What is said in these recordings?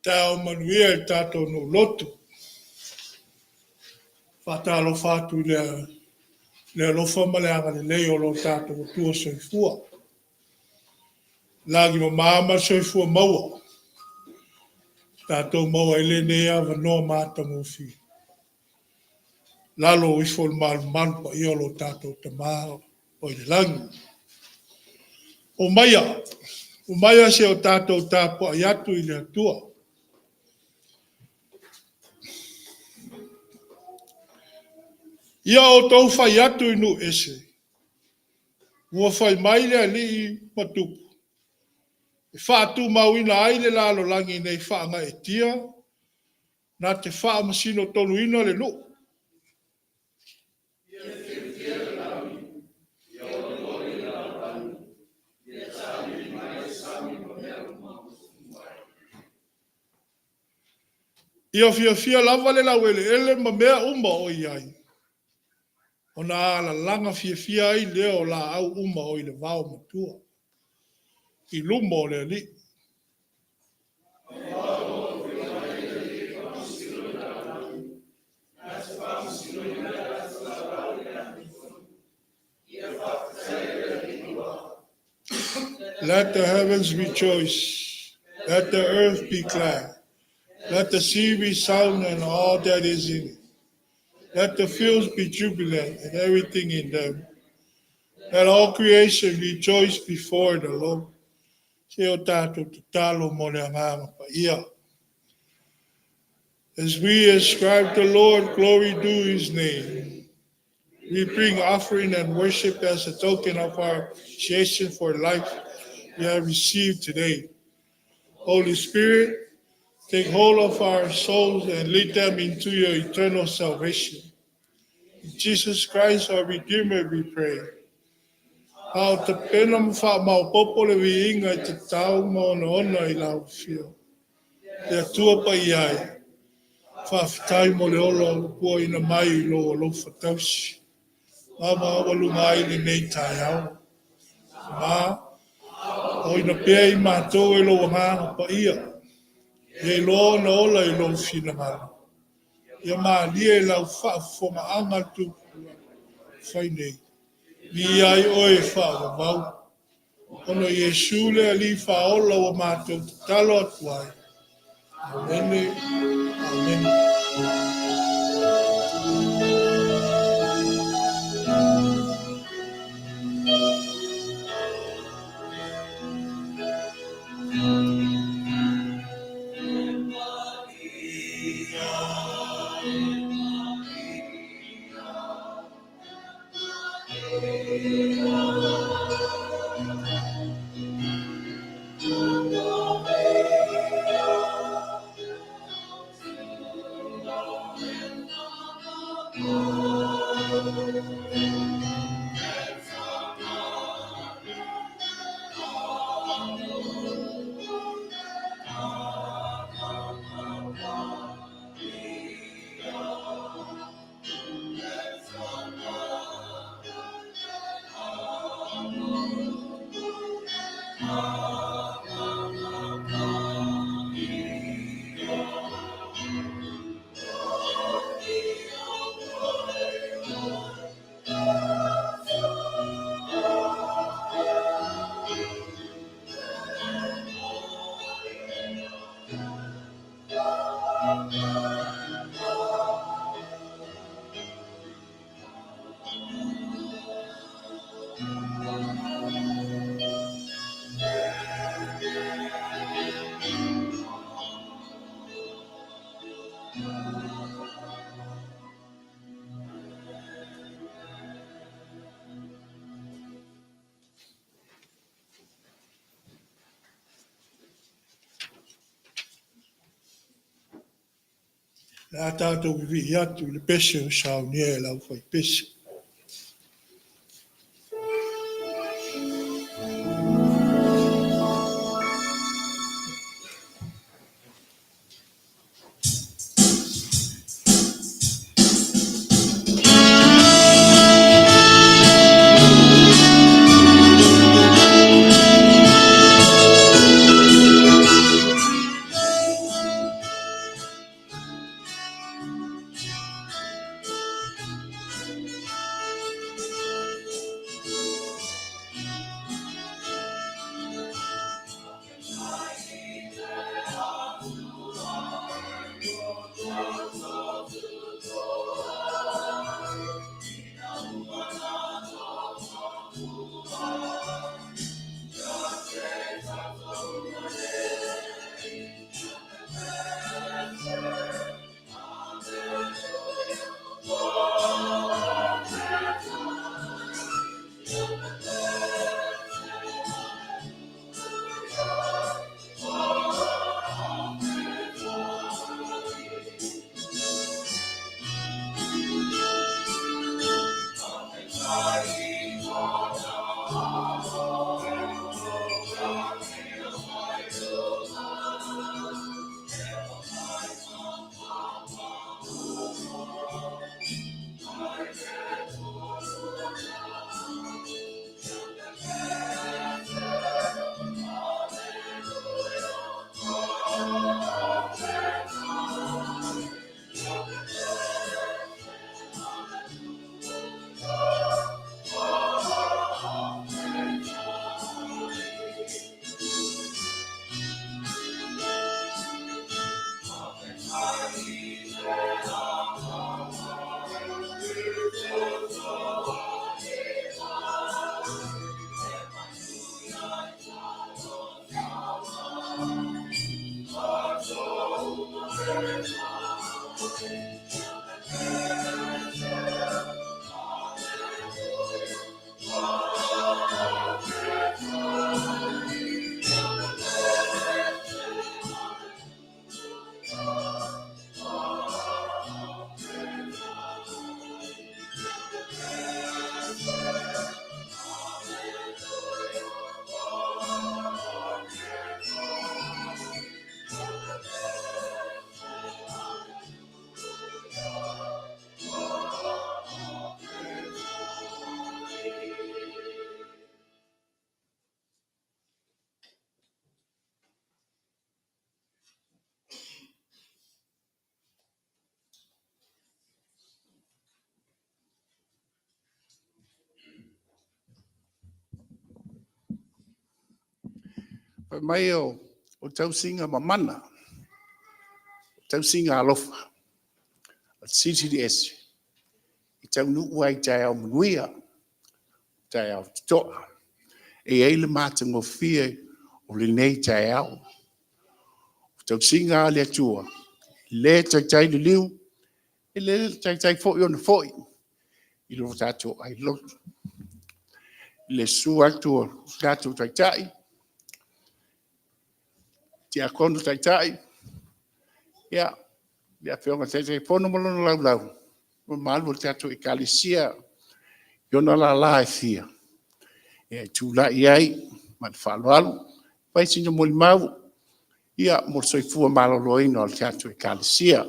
Tau manuia I tātou no lotu. Whātalo whātu le alofa maleanga le lei o lo tātou tua soifua. Lagi ma māma soifua maua. Tātou maua ele nea wanoa māta mōwhi. Lalo ifol malu malu pa I o lo tātou tamao. o le langi. O maia se o tātou tāpo ai atu i le atua. Ia o tau whai atu inu ese. Ua whai mai le ali matupu. E whaatu mauina aile lalo langi nei whaanga e tia. Nā te wha masino tonu ina le lu. Ia fia lava le lauele ele ma mea uma o iai. O nā ala langa fia ai leo la au uma o i le vao matua. I lumo le ali. Let the heavens rejoice. Let the earth be glad. Let the sea resound and all that is in it. Let the fields be jubilant and everything in them. Let all creation rejoice before the Lord. Se o tātou te talo mo le anganga pa ia. As we ascribe the Lord, glory due his name. We bring offering and worship as a token of our appreciation for life we have received today. Holy Spirit, take hold of our souls and lead them into your eternal salvation. In Jesus Christ, our Redeemer, we pray. Ao te pena mwha mau popole vi inga I te tau mo na ona I lau fio. Te atua pa iai. Whawhitai mo le olo kua ina mai I lo lo whatausi. Mama awalu mai ni nei tai au. Ma, o ina pia I mātou lo wanganga pa ia. Ye lo na ola I lo fina ngana. Ia maa lie lau whaafonga anga tu whainei. Ni ai oe whaavavau. Ono Yesu le ali whaola wa mātou te talo atuai. Amen. Amen. La tātou vi atu le pese o sao nie lau whai pese. mai o tau singa mamana. Tau singa alofa. Sisi di esi. I tau nuua I tai au manuia. Tai au toa. E eile mata ngofia o le nei tai au. Tau singa le atua. Le tai le liu. E le tai foi on foi. I lo tato ai lo. Le su atua tato tai. Ti akono tai. Ya. Ya whionga te pono molono lau lau. O malu tato I kalisia. Yona la e fia. E tu la iai. Ma falo alu. Pai singa moli mau. Ia mo soifua maloloina o le tatou ekalesia.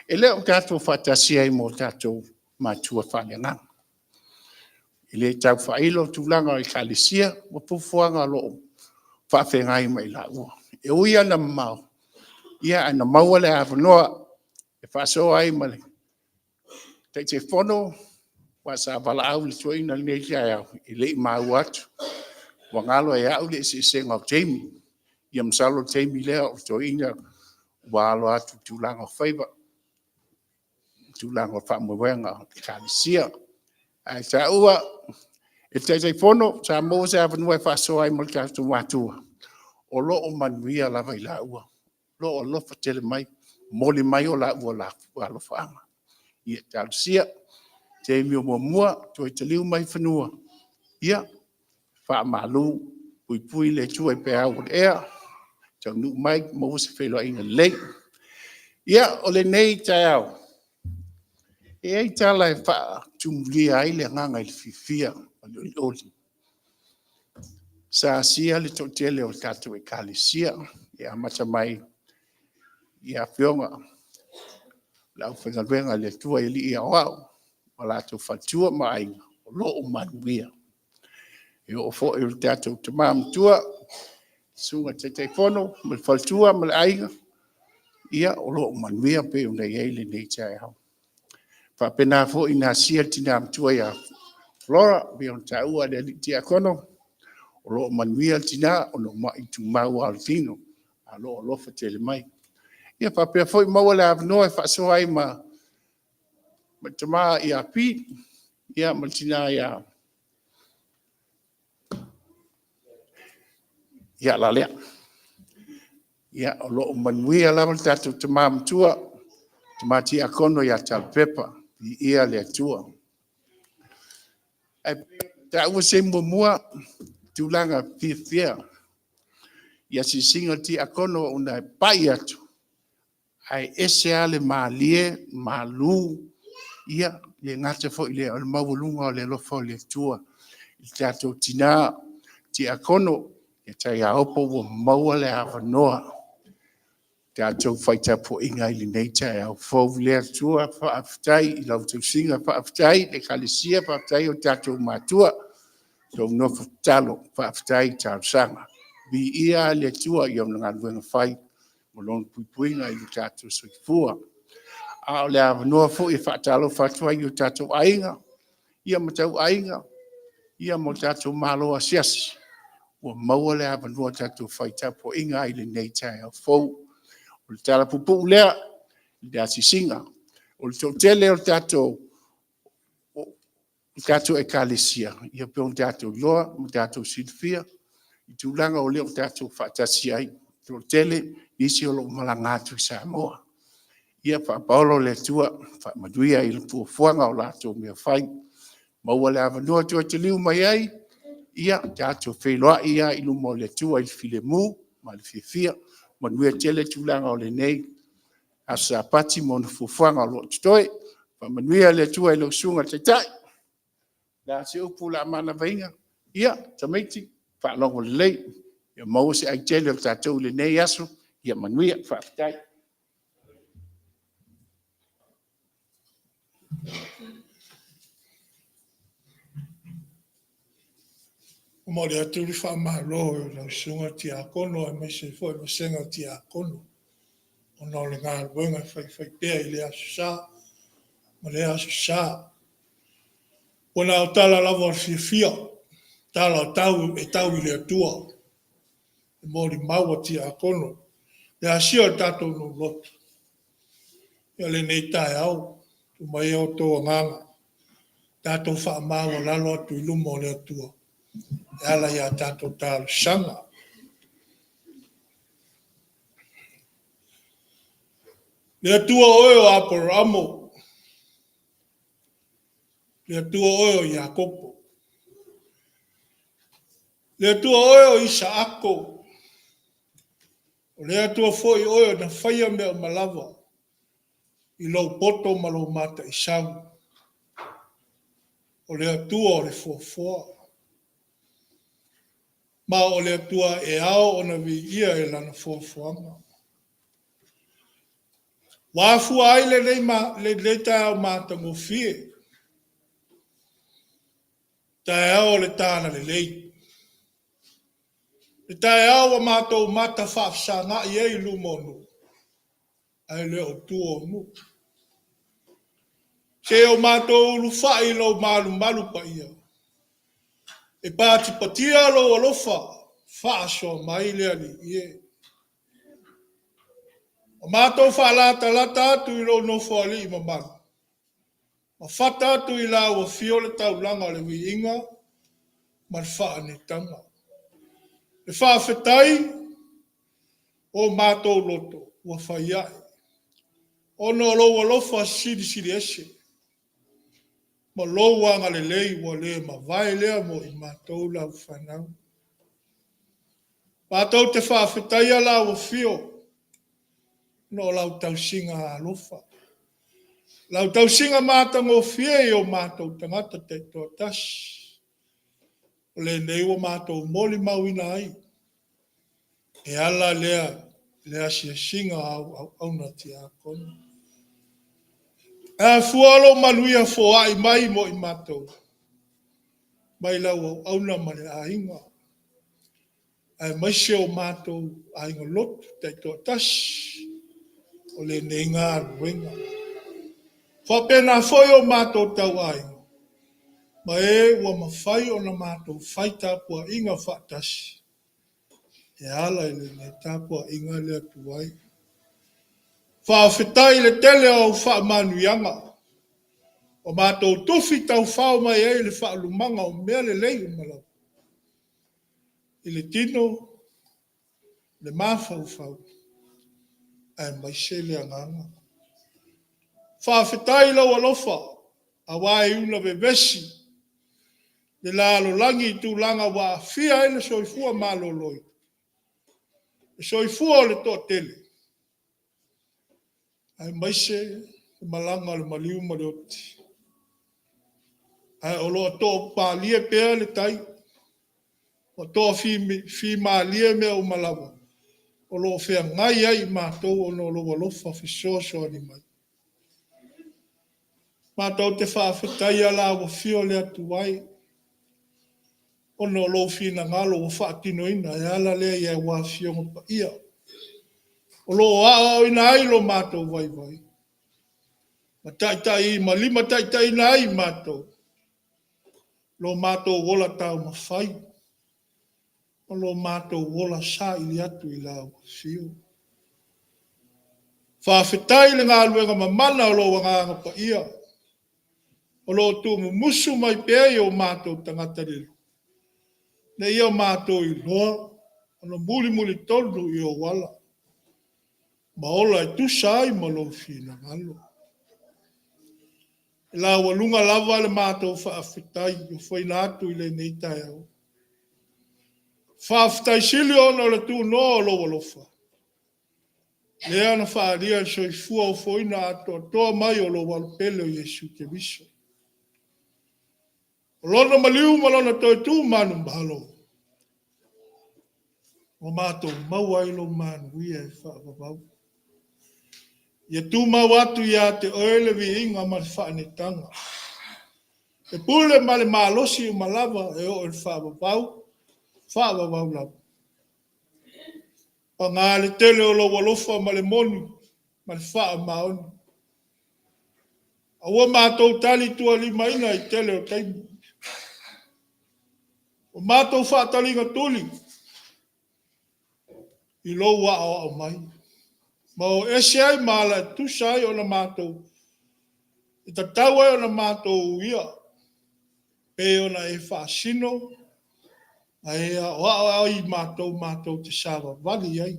E lea o tatou faatasia ai mo tatou matua faaleagaga. I le taufailo tulaga o ekalesia ua pufuaga o loo faafegai ma I laʻua. E ui ana mamao. Ia ana maua le avanoa e faasoa ai ma le taʻitefono ua sa valaau le tuaina lenei leaeao I leʻi mau atu. Ua galo e aʻu le eseesega o taimi. Ia masalo taimi lea o toina ua alo atu tulaga o faiva. Tulaga o faamoemoega o ekalesia. Ae taʻua e taʻitaifono sa mo se avanua e faasoa ai mo le tatou matua. O loo manuia lava I laʻua. Loo alofa tele mai. Moli mai o laʻua alofaaga. Ia talesia taimi o muamua toe taliu mai fanua. Ia faamalu puipui le tua I pe au o le ea. Taunuu mai mo se feloaʻiga lelei. Ia o lenei taeao. E ai tala e faatumulia ai le agaga I le fifia o le olioli. Sa asia le toʻatele o le tatou ekalesia e amata mai ia whionga le ʻaufaigaluega le atua I alii aʻoaʻo ma latou faletua ma aiga o loo manuia. E oo foʻi o le tatou tamamatua suga taʻitaifono ma le faletua ma le aiga ia o loo manuia pe ona iai lenei taeao. Faapena foʻi na asia le tinā matua ia Flora pe ona taʻua le alii tiakono o loo manuia le tinā ona umaʻi tumau ao le tino a loo alofa tele mai. Ia faapea foʻi maua le avanoa e faasoa ai ma tamā ia api ia ma le tinā ia lalea. Ia o loo manuia lava le tatou tamā matua tamā tiakono ia talapepa I ia le atua. Ai taʻua se muamua tulaga fiafia ia sisiga tiakono ona pai atu ae ese a le malie malu ia le gata foʻi lea o le maualuga o le alofa o le atua I le tatou tinā tiakono e taiaopo ua maua le avanoa tatou faitapuaʻiga I lenei taeao fou le atua faafetai I lau tausiga faafetai le ekalesia faafetai o tatou matua tou nofo talo faafetai talosaga viia le atua I ona galuega fai mo lona puipuiga I le tatou soifua. A o le avanoa foʻi e faatalofa atu ai o tatou aiga ia ma tauaiga ia mo tatou malo asiasi ua maua le avanoa tatou faitapuaʻiga ai lenei taeao fou o le talapupuʻu lea I le asisiga o le toʻatele o le tatou ekalesia ia pe o le tatou iloa ma tatou silifia I tulaga o lea o tatou faatasi ai toʻatele isi o loo malaga atu I Samoa. Ia faapaolo le atua faamanuia I le fuafuaga o latou mea fai maua le avanoa toe taliu mai ai ia tatou feiloaʻi ia I luma o le atua I le filemu ma le fiafia manuia tele tulaga o lenei asapati mo na fuafuaga o loo totoe faamanuia le atua I lou suga taitaʻi la se upu la manavaiga ia tamaiti faalogo lelei ia maua se aitele o le tatou lenei aso ia manuia faafetai. Mo le atu li faamalo na sunga tiakono e mai se foʻi ma senga tiakono. Ona o le galuega faifai pea I le aso sa ma le aso sa. Ona o tala lava o le fiafia tala o tau e tau I le atua. Mori maua tia akono. Le asio tato no lotu. Ia le nei tae au. Tu mai o tō nganga. Tato wha maua lalo atu I luma o le atua. E ala ia tato tālu sanga. Le atua oio a poramo. Le atua oio I Akopo. Le atua oio I Saako. O le atua foi oio na whaia mea malava. I lau poto ma lau mata I sau. O le atua o le fuafua. Ma o le atua e ao o na vi ia e lana fuafuanga. Wafua ai le le tae o mata ngofie. Tae ao le tāna le lei. Le tae ao o mātou mata whaafsanga I ei lumonu. Ai le o tua o mu. Se o mātou ulu whai lau malu pa ia. E pāti patia lo alofa. Whaaso mai le ali ie. O mātou whaalata lata atu I lo no whaali I mamana. Ma whata atu I la ua fio le tau langa le wi inga. Ma le wha ni tanga. Le whaafetai o mātou loto ua whaiai. Ono lo alofa siri ese. Ma lo wanga le lei ua le ma vai lea mo I mātou lau whanau. Mātou te whaafetai a la ua fio. No lau tau singa alofa. Lau tau singa mātango fie o mātou tangata te toa tas. O le nei o mātou moli mauina ai. E ala lea sia singa au na ti a kono. E fualo manuia fo ai mai mo I mātou. Mai lau au na mane a inga. E maise o mātou a inga lotu te toa tas. O le nei ngā ruenga. Whapena foi o mātou tau ai. Ma e ua mawhai o na mātou whai tāpua inga whaatasi. E ala I le ne tāpua inga lea tuai. Whaafetai le tele au whaamanuianga. O mātou tufi tau whao mai e le whaalumanga o mea le lei o malau. I le tino, le mawhau whau. Ai mai se le anganga. Whaafetai lau alofa. A wai una vevesi. Le lalo langi tu langa wa fia ele soifua malo loi. Soifua le to tele. Ai maise malanga le maliu malioti. Ai olo to pa lie pea le tai. O to fi ma lie me o malawa. Olo fea ngai ai mātou ono lo walofa fi so ni mai. Mātou te whaafetai ala wa fio le atu wai. Ono lo fina ngalo o whaatino ina, e ala lea ia wa fionga pa ia. O lo ao ina ai lo mātou vai. Mataitai, malima taitai ina ai mātou. Lo mātou wola tau mawhai. O lo mātou wola sa ili atu I la wa fio. Whaafetai le ngā luenga mamana o lo wanganga pa ia. O lo tu musu mai pēi o mātou tangata lilu. Ne ia mātou I loa, ana muli tolu I o wala. Ma ola I tusai ma lo fina ngalo. E la walunga lava le mātou whaafetai, o whaina atu I le nei tai au. Whaafetai sili ona le tu no o lo walofa. Le ana whaaria soifua o whaina atu, toa mai o lo walpele o Yesu ke viso. Lona maliu malona toi tu manu mahalo. O mātou mauai lo manu ia e whaavavau. Ia tu mau atu ia te oele vi inga ma le whaanetanga. E pule ma le malosi o malava e o e whaavavau lau. Pa ngā le tele o lo walofa ma le monu, ma le whaa maoni. Aua mātou tali tua lima ina I tele o taimu. O mātou whaatalinga tuli. I lo wa o mai. Ma o ese ai mala tu sai o na mātou. I ta tau ai o na mātou ia. Pe o na e whaasino. A e a o ai mātou te sawa wali ai.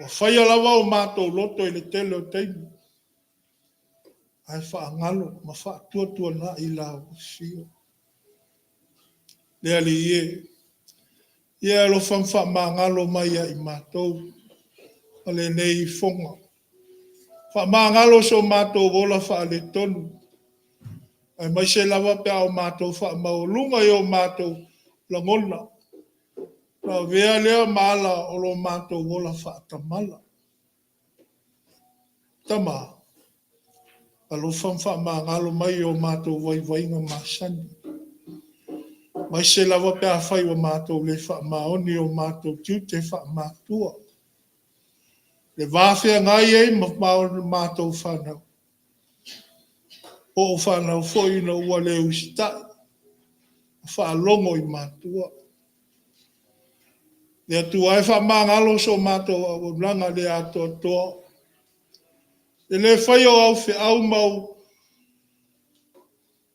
O whaia lawa o mātou loto i le tele o teimu. Ai whaangalo, ma whaatua na i lau sio. Lea li ie. Ia lo whamwha maangalo mai a i mātou. A le nei fonga. Wha maangalo so mātou wola wha le tonu. Ai mai se lawa pe au mātou wha maulunga i o mātou langona. Na vea lea maala o lo mātou wola wha tamala. Tama. Alo whamwha maangalo mai o mātou waiwainga māsani. Mai se lawa pe a whai wa mātou le wha maoni o mātou tiu te wha mātua. Le vāwhia ngai ei ma mātou whanau. O whanau fwoi na ua le usitai. Whaalongo i mātua. Le atu ai wha maangalo so mātou au langa le ato toa. Le whai o au whi au mau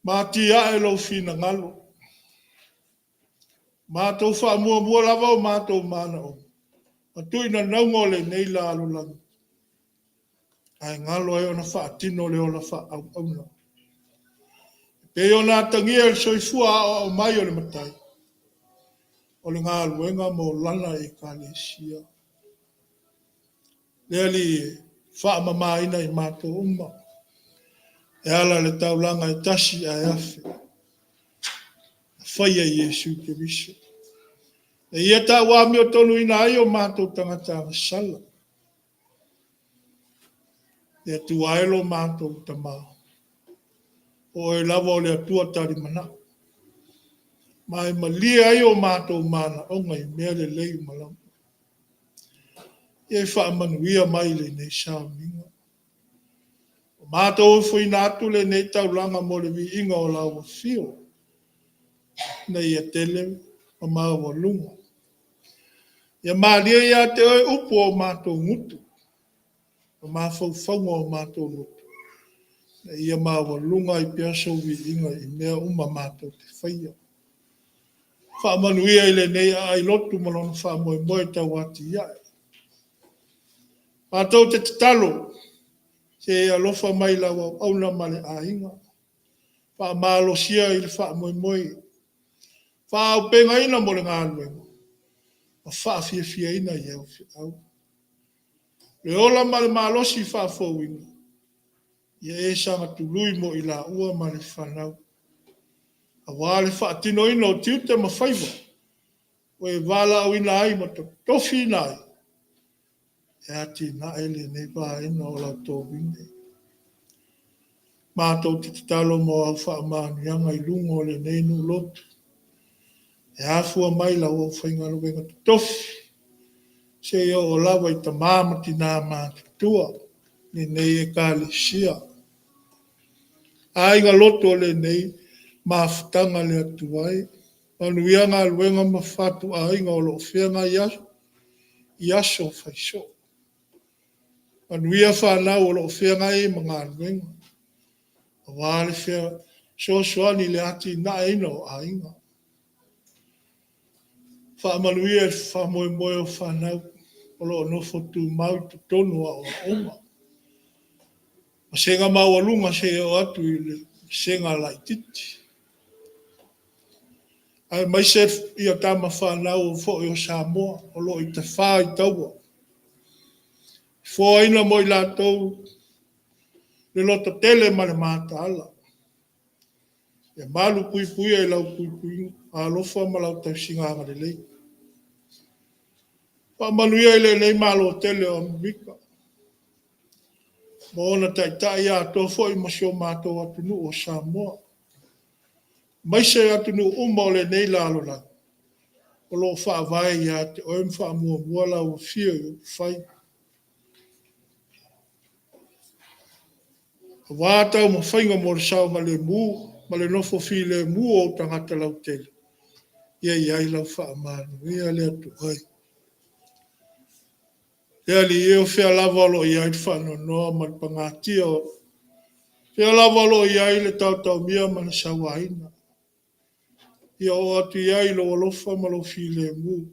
māti ae lo whina ngalo. Mātou wha mua lava o mātou mana o. Atui na naungo le nei la alo lang. Ai ngalo e ona wha atino le ona wha au na. Pe ona tangia e soifua o mai o le matai. O le ngā luenga mo lana e ka le sia. Lea li wha mamaina i mātou uma. E ala le taulanga e tasi a afe. Whaia Iesu te viso. E ia ta wami o tonu ina ai o mātou tangata sala. E tu aelo mātou tamau. O e lava o le atua tari mana. Mai malia ai o mātou mana o ngai mea le lei malam. E wha amanuia mai le nei sao minga. O mātou fui nātu le nei taulanga mo le vi inga o lawa fio. Nei a tele o maua lunga. Ia malia ia te oi upo o mātou ngutu. O mawhauwhaunga o mātou ngutu. Ia maua lunga i pia sovi inga i mea uma mātou te whaia. Whaamanuia i le nei a ai lotu malona whaamoe moe tau ati iae. Mātou te talo, se alofa mai lawa auna male a inga. Whaamalo sia i le whaamoe moe. Whaau penga ina mo le ngāluenga. A whaafia fia ina i au fi au. Le ola male malosi whaafou ina. Ia e sanga tului mo i la ua male whanau. A wale whaatino ina o tiute ma whaiva. O e wala au ina ai ma to tofi ina ai. E ati na ele ne ba ina o la tō wine. Mātou te talo mo au whaamanianga i lunga o le neinu lotu. E afua mai la o whainga ruenga te tofi. Se ia o lawa i ta māmati nā mātu tua. Ni nei e kāle sia. Ainga loto le nei. Mafutanga le atuai. Manuia ngā ruenga mawhatu a inga o lo whianga iaso whaiso. Manuia whanau o lo whianga e mga ruenga. A wāle whia soani le ati na ino a inga. Whaamanuia e whamoe moe o whanau. O lo nofo tu mau tu tonua o oma. Ma senga maualunga se o atu i le senga lai titi. Ai mai se ia tama whanau o fo i o Samoa, o lo i te whā i taua. Fo ina mo i lātou, le loto tele ma le māta ala. E malu pui pui e lau pui pui, a lofa ma lau tau singanga le lei. Pa manuia i le nei malo tele o Mika. Mo ona tai a to fo i masio mātou atunu o Samoa. Mai se atunu uma o le nei lalo la. O lo wha vai ia te oem wha mua la o fia i whai. Wātau ma whainga mo le sao ma le mū, ma le nofo fi le mū o tangata lau tele. Ia lau wha amanu, ia le atu ai. Ia li eo fea lava lo ia i whano noa ma pangatia o. Fea lava lo ia i le tau mia ma na sawaina. Ia o atu ia i lo alofa ma lo file mu.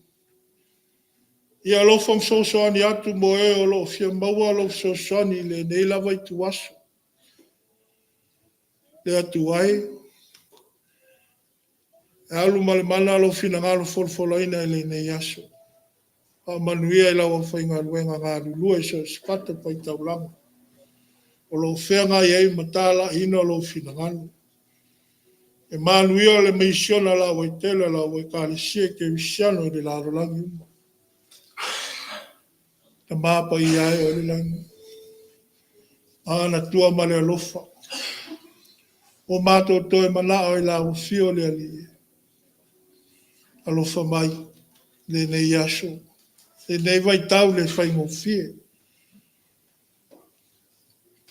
Ia alofa msosoani atu mo e o lo fia maua lo msosoani le nei lava i tuaso. Le atu ai. E alu male mana lo fina ngalo folfoloina e le nei aso. A manuia i lawa whainga ruenga ngā lulua i so spata pa i taulanga. O lo whenga i ei matala ina lo fina ngalo. E manuia le meisiona la wai tele la wai kālesia ke visiano i le laro langi uma. Ta māpa i ai o le langi. Ana tua male alofa. O mātou toi mana o i la ufio le ali. Alofa mai le nei aso. Le nei vai tau le whaingo fie.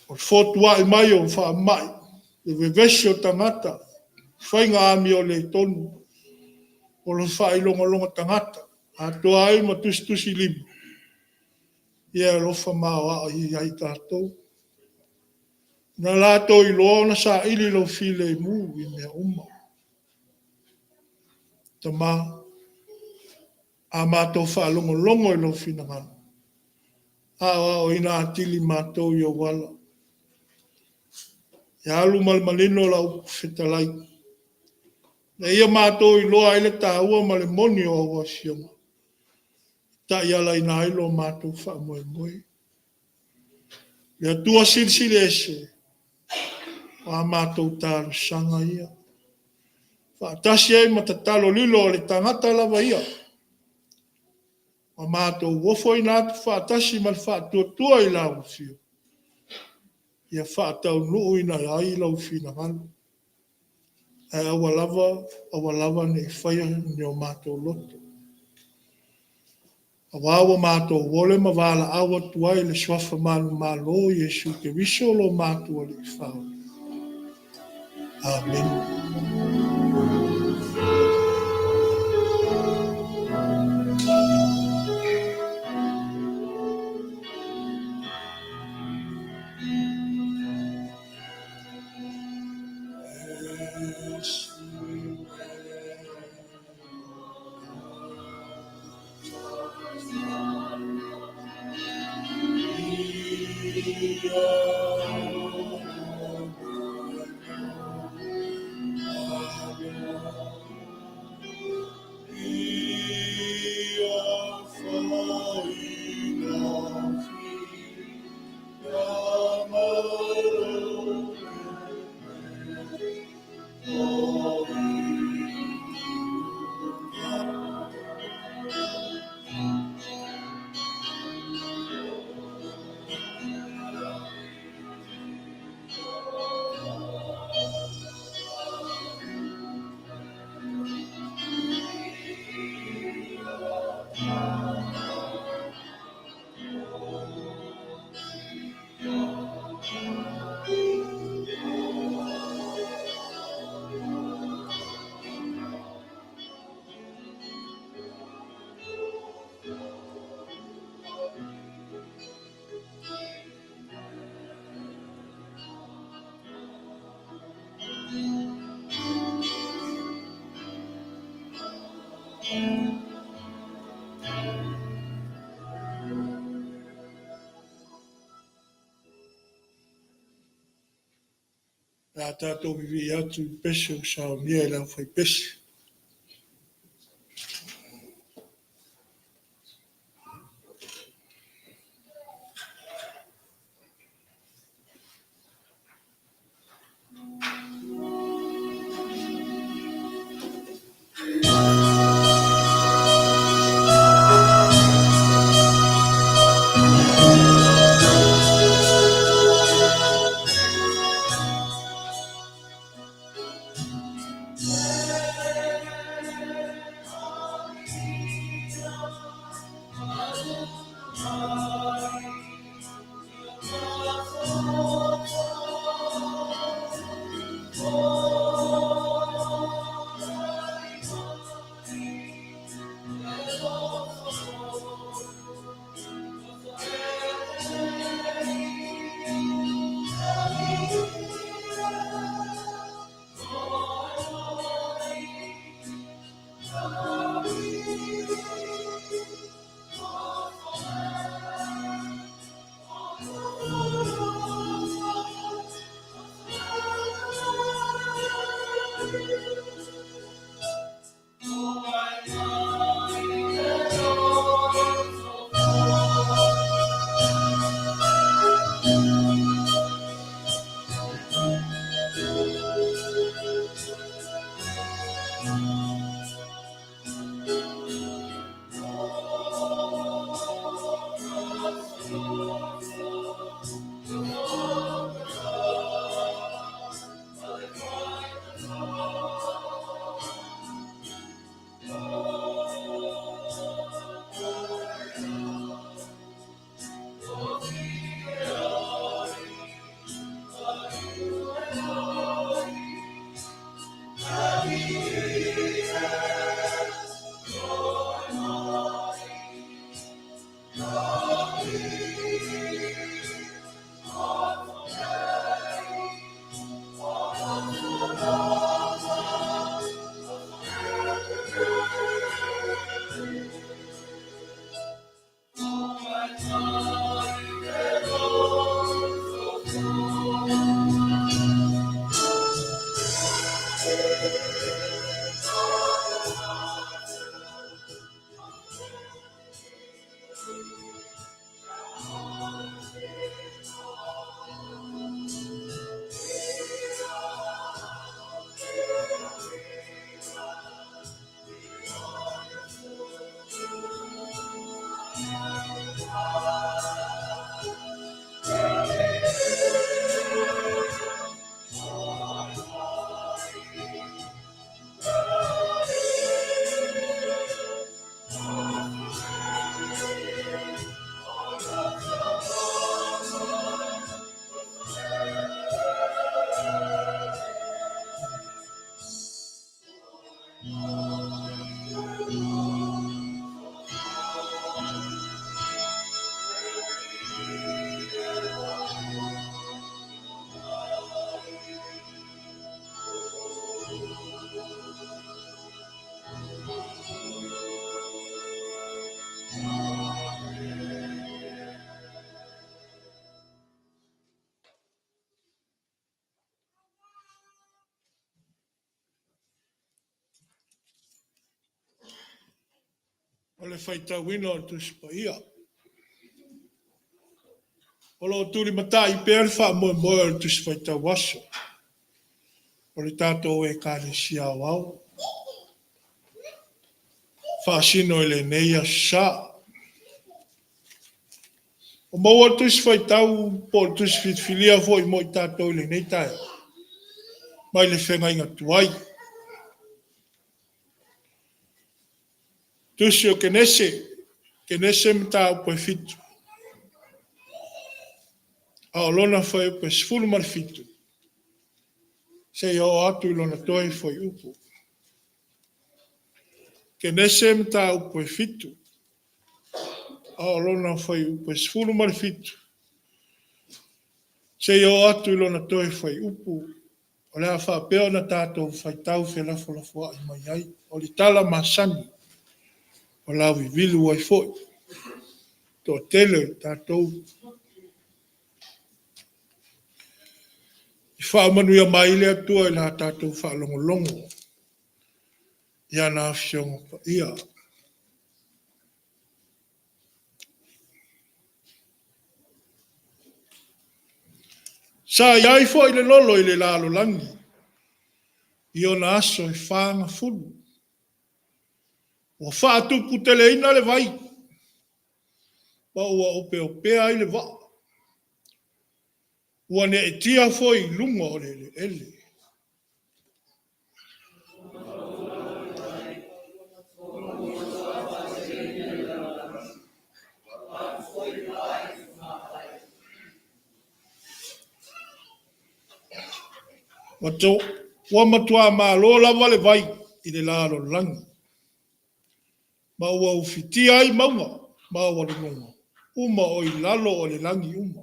O fotua i mai o wha mai. Le vevesi o tangata. Whainga ami o le tonu. O le wha i longa tangata. A toa ai ma tusi lima. Ia lofa mawa i ai tātou. Na lātou i loa na sa ili lo file i mu i mea uma. Ta mā. A mātou wha longo i lo fina ngana. A o ina atili mātou i o wala. Ia alu malmalino la upu whetalai. Na ia mātou i loa ele tā ua male moni o awa siama. Ta ia lai nā ilo mātou wha moe moe. Ia tua siri ese. A mātou tāru sanga ia. Wha atasi ai matatalo lilo o le tangata lava ia. A mātou wofo i nātu wha atasi mal wha tua i lau fio. Ia wha atau nuu ina ai lau fina ngalo. E awa lava ne whaia ni o mātou loto. Awa mātou wole ma wala awa tuai le swafa manu malo Yesu ke viso lo mātou ali whao. Amen. La tātou vivi atu i pese o sao nia i lau whai pese. O le whaitauina o tu spaia. O lo turi mata I pēr wha moe moe o tu whaitau waso. O le tātou e kāre si A'oa'o. Whaasino e le neia sa. O maua tu whaitau po tu whitwhilia fo I mo I tātou le nei tae. Mai le whenga inga tuai. Tusi o kenese mta upo e fitu. A o lona whai upo e sifuru mara fitu. Se o atu I lona toi whai upo. Kenese mta upo e fitu. A o lona whai upo e sifuru mara fitu. Se o atu I lona toi whai upo. O lea whapea na tātou whaitau whelafo lafo ai mai ai. O li tala masani. O lau I vilu ai foi. Tō tele tātou. I whaamanuia mai lea tua I la tātou whaalongolongo. Ia nā whiongo pa ia. Sa iai fo I le lolo I le lalo langi. I o na aso I whaanga fulu. O whaatupu tele ina le vai. Pa ua ope opea I le va. Ua ne e tia fo I lunga o le ele. Wato, ua matua maa lola wale vai I le lalo langi. Ma ua ufitia I maunga, ma ua lunga. Uma o I lalo o le langi uma.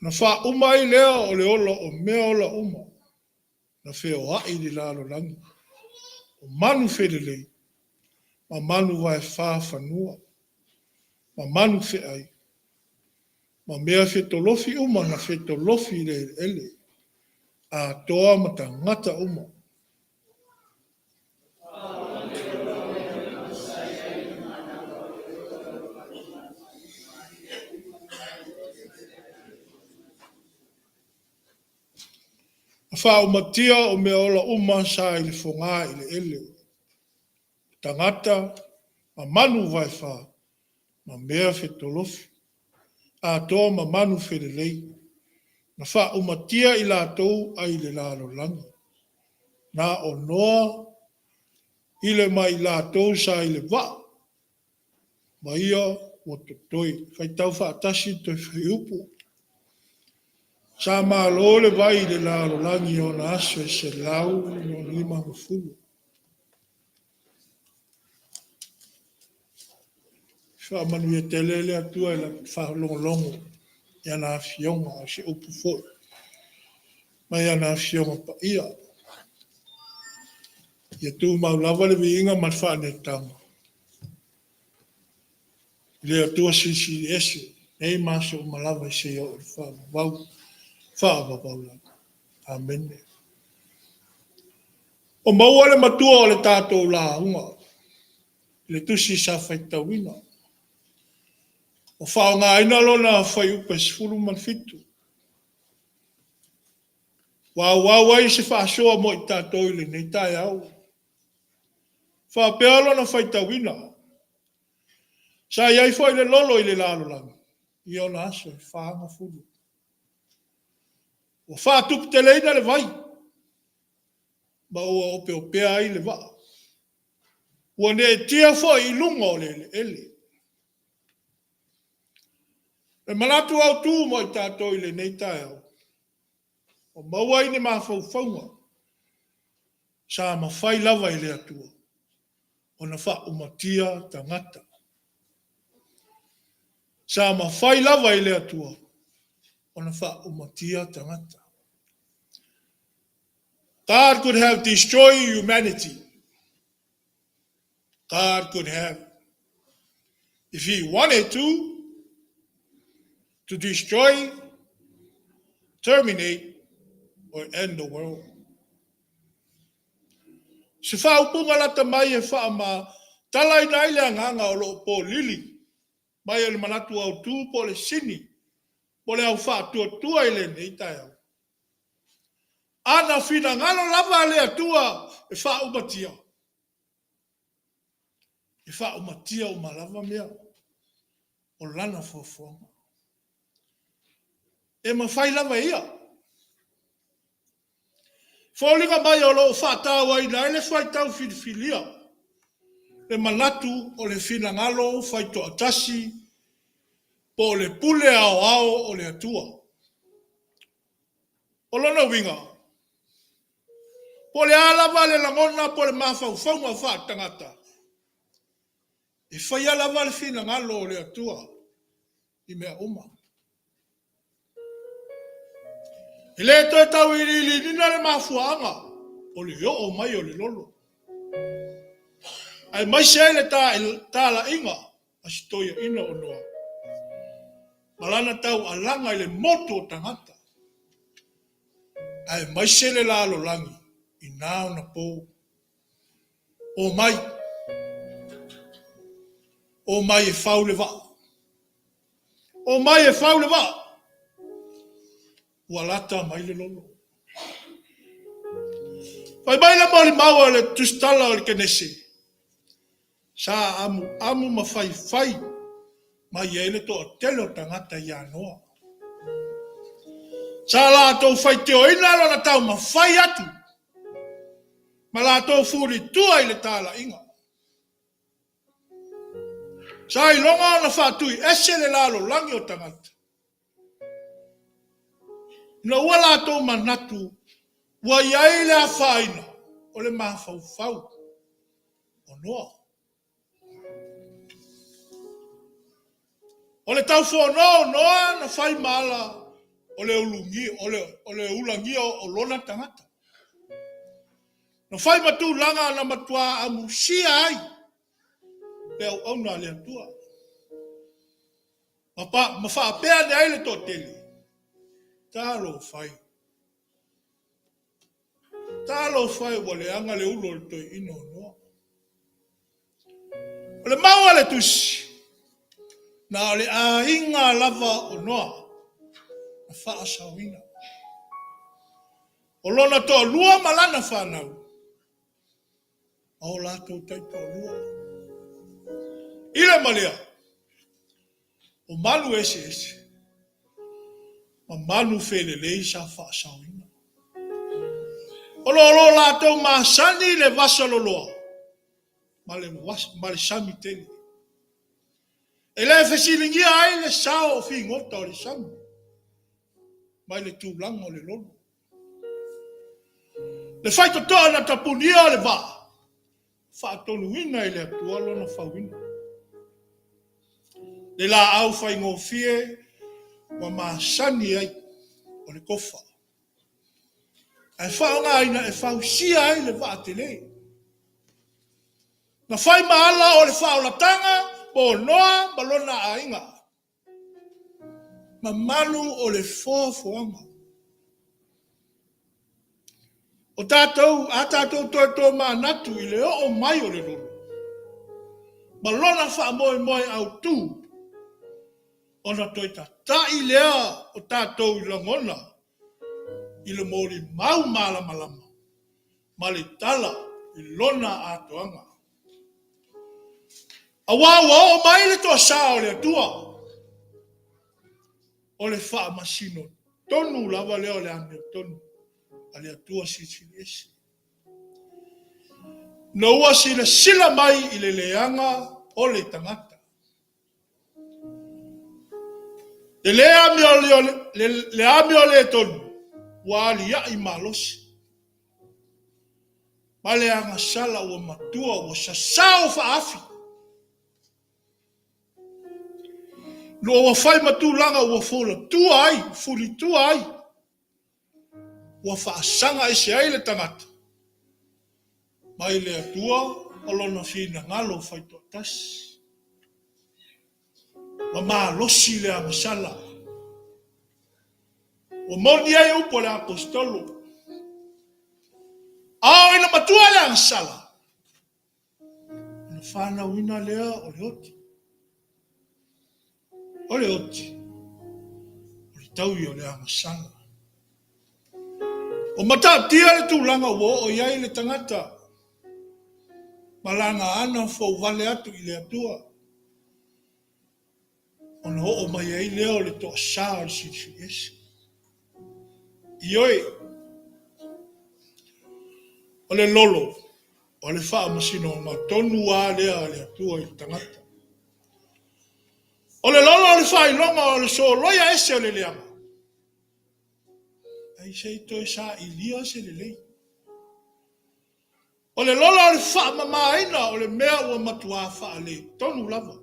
Na wha uma I lea o le ola o mea ola uma. Na wheo hai le lalo langi. O manu whelelei. Ma manu vai whanua. Ma manu whiai. Ma mea whetolofi uma na whetolofi le ele. A toa ma ta ngata uma. Wha umatia o mea ola uma sa ili whonga ili ele. Tangata, ma manu vai wha, ma mea whetolofi. A toa ma manu whelelei. Na wha umatia i la tau ai le lalo langi. Na o noa, ile mai la tau sa ili wa. Ma ia, o to toi. Whai tau wha atasi toi whaiupu. Sa maa lole vai le lalo langi o na aso e se lau no lima hufulu. Wha manu e te lele atua e la wha longo. Ia na fionga o se upu fo. Ma ia na fionga pa ia. Ia tu mau lava le viinga ma wha ne tanga. Le atua sisi ese. Ei maso o malava se o wha wau. Wha wau la. Amen. O maua le matua o le tātou la unga. Le tusi sa whaitawina. O wha ngā ina lona whai upe sifuru man fitu. Wai se wha soa mo i tātou ile nei tai au. Wha pea lona whaitawina. Sa iai whai le lolo i le lalo langa. I ona aso i whaanga furu. O wha tupu te leina le vai. Ma ua ope o pea ai le va. Ua ne tia whai i lunga o le ele. E manatu au tū mo i tātou ile nei tai au. O maua ine maa whauwhaunga. Sa ma whai lava i le atua. O na wha umatia tangata. Sa ma whai lava i le atua. O na wha umatia tangata. God could have destroyed humanity. God could have, if he wanted to destroy, terminate, or end the world. Se wha upunga lata mai e wha ma talai nai lea nganga o loo po lili. Mai e le manatu au tū po le sini. Po le au wha tua i le nei tai au. Ana whina ngalo lava le atua e wha umatia. E wha umatia o malava mea. O lana fuafuanga. E ma whai lava ia. Fōlinga mai o loo whātawa i nai le whai tau whiliwhilia. Le manatu o le whina ngalo whai to atasi po le pule ao o le atua. O lona winga. Po le alava le langona po le mawhauwhaunga whātangata. E whai alava le whina ngalo o le atua. I mea uma. E le toi tau i li nina le mafuanga. O le o mai o le lolo. Ai mai se le tā la inga. Asi toia ina o noa. Malana tau alanga i le moto o tangata. Ai mai se le lalo langi. I nao na po. O mai. O mai e whau le waa. O mai e whau le waa. Ua lata mai le lolo. Pai mai la mali maua le tustala o le kenese. Sa amu ma fai. Ma iele to o telo tangata i anoa. Sa la tau fai teo ina lo na tau ma fai atu. Ma la tau furi tua i le tala inga. Sa i longa na whatui ese le lalo langi o tangata. Na ua la tau manatu. Ua iai le a whaina. O le mawhau. O noa. O le tau whono noa na whai mala. O le ulungi, o le ulangi o lona tangata. Na whai matu langa na matua amu sia ai. le au na le tua. Ma fa pea ne ai le to tele. Talo fai. Talo fai wale anga le ulo le to ino no. Le maua le tusi. Na le a inga lava o noa. Na fa asawina. O lona to lua malana whanau. O lato tai to lua. Ile malea. O manu ese. Ma manu fele lei sa fa asawina. O lo lato ma sani le vasa loloa. Male sami tele. Ele fesilingia ai le sao fi ngota o le sami. Mai le tūlanga o le lolo. Le fai toa na tapunia le va. Fa tonu ina ile atua lona fawina. Le la au fai ngofie wa masani ai o le kofa. Ai fa nga ina e fa usia ai le va tele. Na fai maala o le fa o la tanga po noa balona ainga. Ma malu o le fofoanga. O tātou, a tātou tō mā natu i le o mai o le lolo. Ma lona wha moe au tū. Ona toi ta i lea o tātou i langona. I le mori mau malama. Ma le tala i lona atoanga. A wawa o mai le toa sa o le atua. O le wha masino tonu lava leo le ane tonu. A le atua si esi. Na ua sila mai i le leanga o le tangata. Le ami o le tonu, wa li ia i malosi. Ma le anga sala ua matua ua sasao faafi. Lua ua fai matu langa ua fola tua ai, fuli tua ai. Ua faasanga ese ai le tangata. Mai le atua, alona fina ngalo fai totas. Ma maa losi le amasala. O moni ai upo le apostolo. Ao ina matua le amasala. Ina whana wina lea o le oti. O le oti. O le taui o le amasala. O mata tia le tūlanga wo o iai le tangata. Malanga ana fo vale atu i le atua. Ona o mai ai leo le toa saa o si esi. Ioi. O le lolo. O le wha masino o ma tonu a lea le atua i le tangata. O le lolo o le wha i longa o le so loia ese o le leama. Ai sei toi sa i lia se le lei. O le lolo o le wha mamaina o le mea ua matua wha le tonu lava.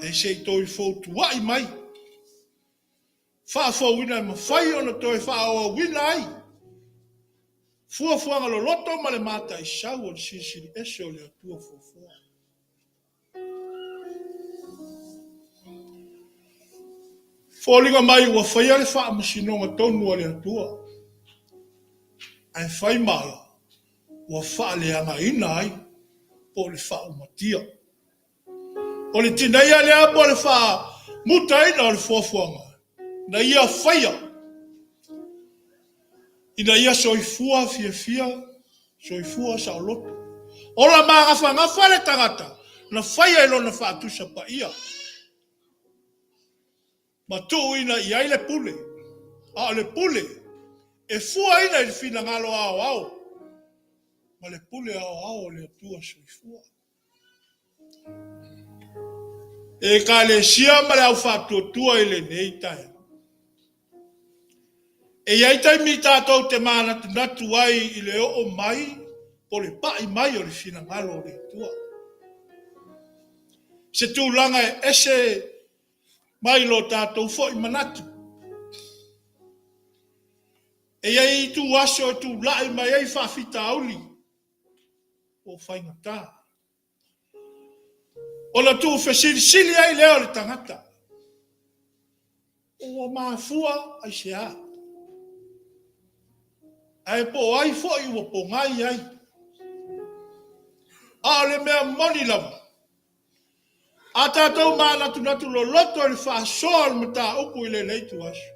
Ai sei toi fōtu wai mai. Wha fō wina ma whai ona toi wha o wina ai. Fuafuanga lo loto ma le mata i sau o le sisiri ese o le atua fuafua. Fōlinga mai ua whaia le wha masinonga tonu o le atua. Ai whai mala ua wha le anga ina ai po le wha umatia. O le tinaia le apo le wha muta ina o le fuafuanga. Na ia whaia. Ina ia soifua fia, soifua sa o loto. Ola ngafa le tangata, na whaia ilo na whaatusa pa ia. Ma tuu ina ia le pule, a le pule, e fua ina i fina ngalo ao. Ma le pule ao le atua soifua. E ka le sia ma le au whaatuatua i le neitai. E iai tai mi tātou te mana natu ai i le o mai, po le pai mai o le fina ngalo o le tua. Se tūlanga e ese mai lo tātou fo i manatu. E iai tu aso e tu lai mai ei whawhita auli, o whaingata. O na tu fesili ai leo le tangata. O mafua ai sea. Ai po ai fo i wo po ngai ai. A le mea moni lava. A tātou mana tu natu lo loto le wha soal mata upu i le leitu asu.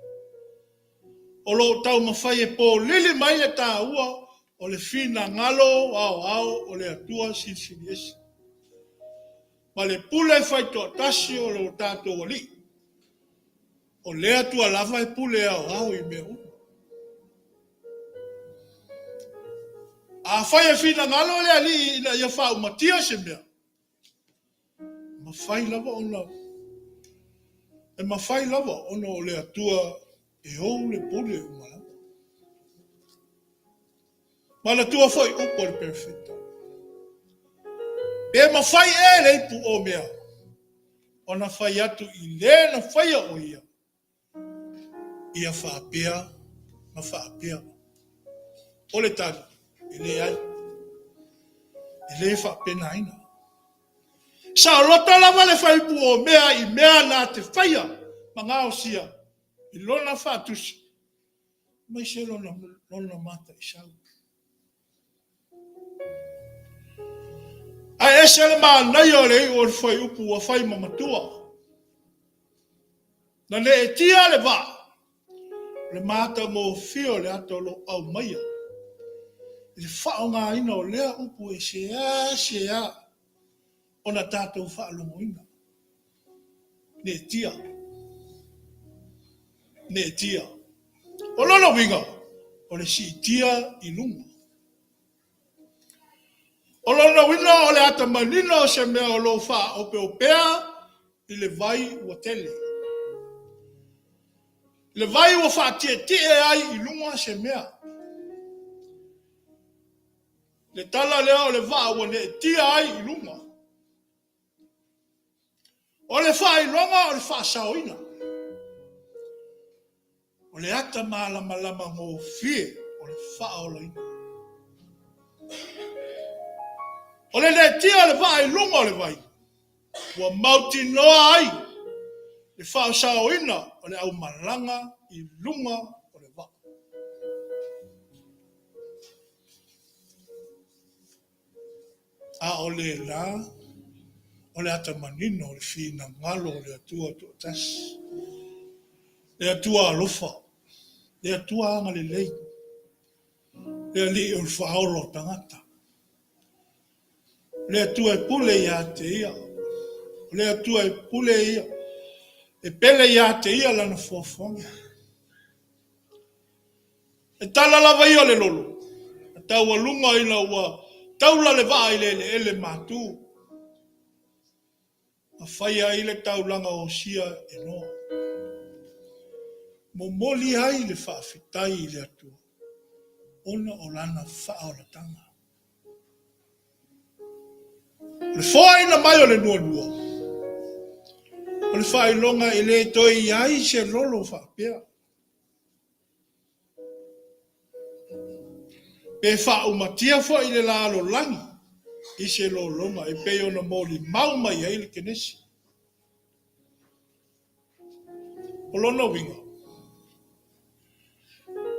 O lo tau mawhai e po lili mai le tā ua o le fina ngalo ao o le atua sili esi. Ma le pule whai toa tasi o lo tātou wali. O le atua lava e pule ao i mea ua. A whai e fina ngalo le ali ina ia wha umatia se mea. Ma whai lava ona. E ma whai lava ona o le atua e ou le pule umala. Ma le tua foi upo le perfecta. E ma whai e le ipu o mea. Ona whai atu i le na whai o ia. Ia whaapea, na whaapea. O le tani, i le ai. I le whaapena aina. Sa loto lava le whai pu o mea i mea na te whaia. Ma ngā o sia. I lona whaatusi. Mai se lona mata i sau. Ai ese le maa nai o le o le whai upu a whai mamatua. Na le e tia le va. Le mata mo fio le ato lo au maia. Le whao ngā ina o lea upu e sea. O na tātou whaalongo ina. Ne tia. Ne tia. O lona winga. O le si tia i lunga. O lona wina o le ata manina o se mea o lo wha o pe o pea i le vai ua tele. Le vai ua wha tie ai i lunga se mea. Le tala lea o le va ua ne tia ai i lunga. O le wha i longa o le wha saoina. O le ata malama ngō fie o le wha o loina. O le tia le va i lunga o le vai. Ua mauti noa ai. Le wha saoina o le au malanga i lunga o le va. A o le la. O le ata manino, o le fina ngalo, o le atua tuatasi. Le atua alofa. Le atua anga le lei. Le ali o le whaolo tangata. Le atua e pule ia te ia. Le atua e pule ia. E pele ia te ia lana fuafonga. E tala lava ia le lolo. E tau alunga ina ua. Taula le vaa ile ele matu. A whaia i le taulanga o sia e noa. Mo moli ai le whaafitai i le atua. Ona o lana whaolatanga. Le whaina mai o le nuanua. O le whailonga i le toi ai se lolo whaapea. Pe whaumatia fo i le lalo langi. I se lolonga e pe ona moli mauma i ai le kenesi. O lona winga.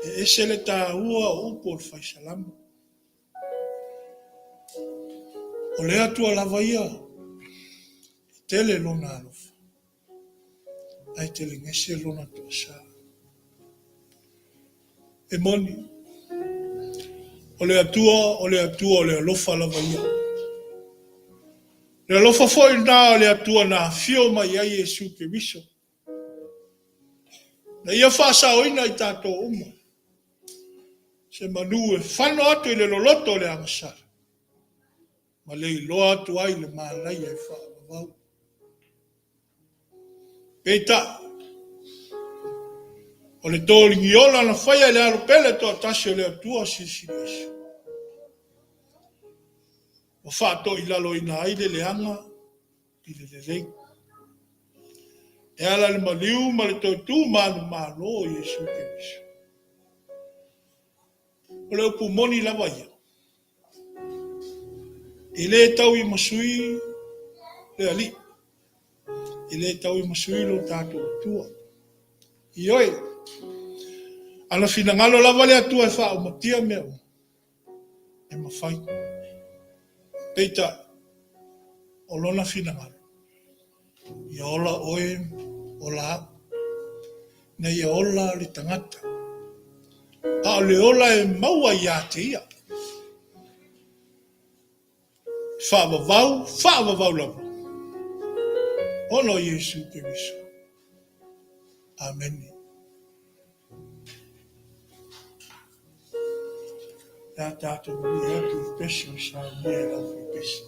E ese le tā ua upo o le whaisalama. O le atua lava ia. Tele lona alofa. Ai tele ngese lona tua sa. E moni. O le atua, o le alofa lava ia. Le alofa foi na o le atua na fio mai ai Jesu ke viso. Na ia whaasa oina i tātou uma. Se manu e whano atu i le loloto le amasara. Ma le iloa atu ai le mālai ai whaavavau. Peita. O le tōringi ola na whaia le alo pele toa tasi o le atua sisi lesu. O whaato i lalo ina aile le anga i le lelei. E ala le maliu ma le tōtū manu malo o Jesu ke viso. O le upu moni lava ia. I le tau i masui, le ali. I le tau I masuilo tātou tua. I oi, ana fina ngalo lava le atua e wha o matia mea o. E mawhai. Peita, o lona fina ngalo. I ola oe, ola hapu. Na i ola le tangata. A o le ola e maua I a te ia. Whaavavau lava. Ono Yesu te viso. Amen. Nā tātou mi atu I peso sa mea lau I peso.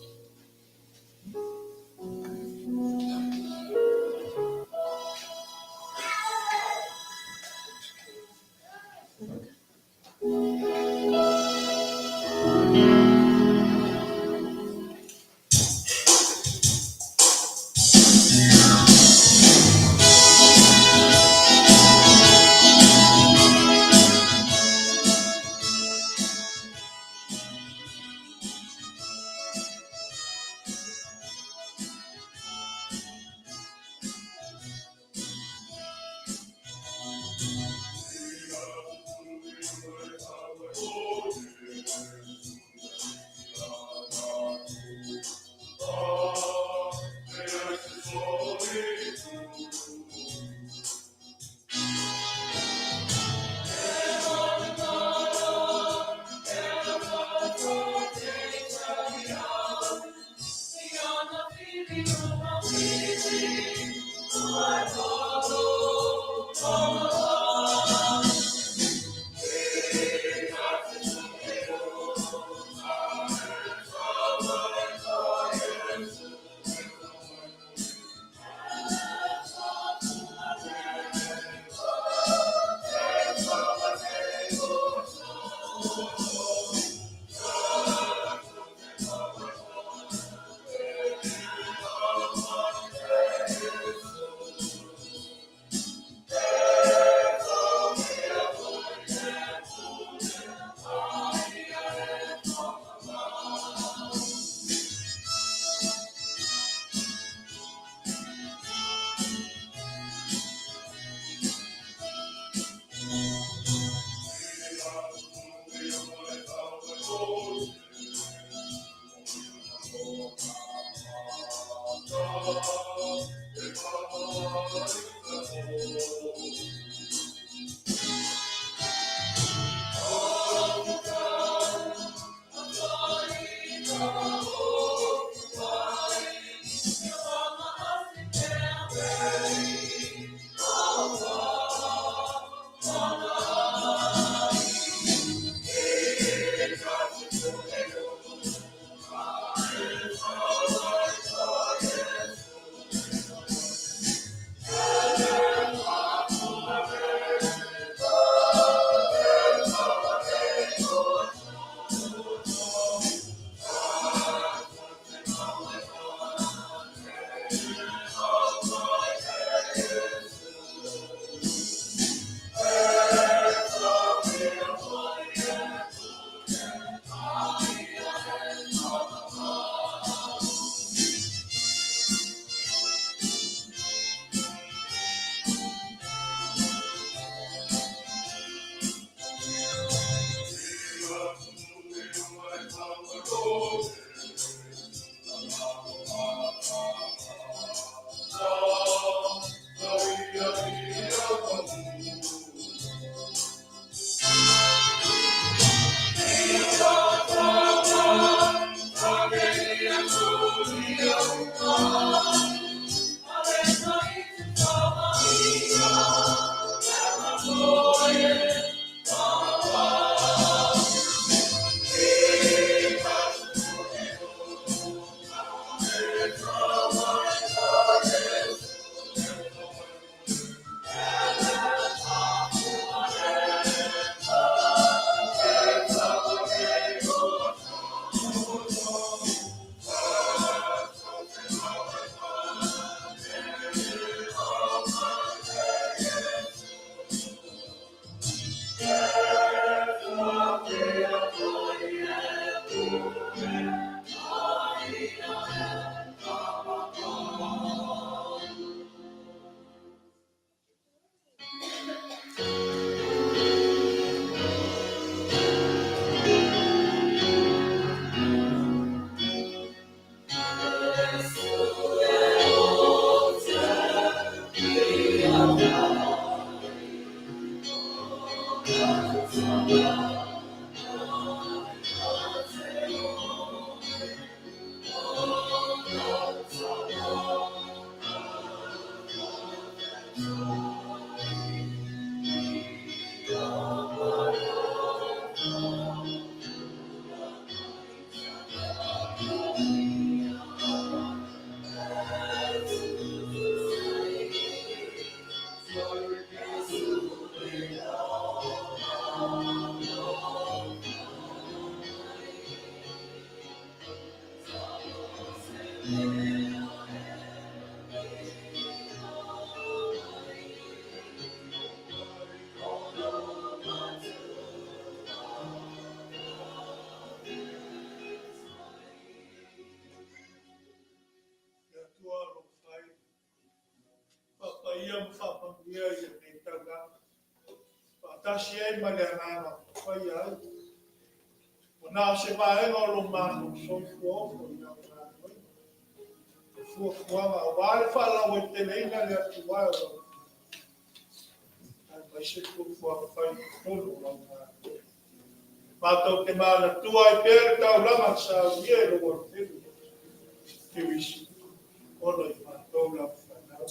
Matau te mana tua I pere tau lama sa uie lo mo te wisi. Ono I matau la whanau.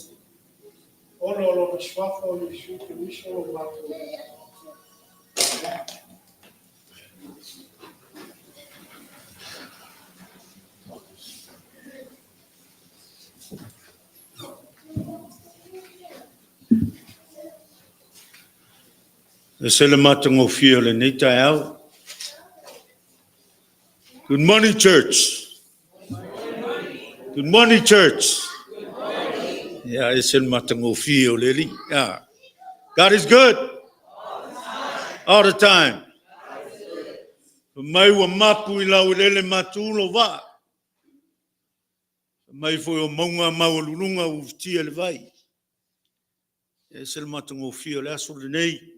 Ono lo ma swafa o Yesu te wisi o matau. Sele matango fio le nei tai au. Good morning, church. Good morning, church. Yeah, it's in Matangofio, Lily. Yeah. God is good. All the time. Mai wa mapu I lau lele matulo va. Mai foi o maunga maulunga uftia le vai. It's in Matangofio, le aso le nei.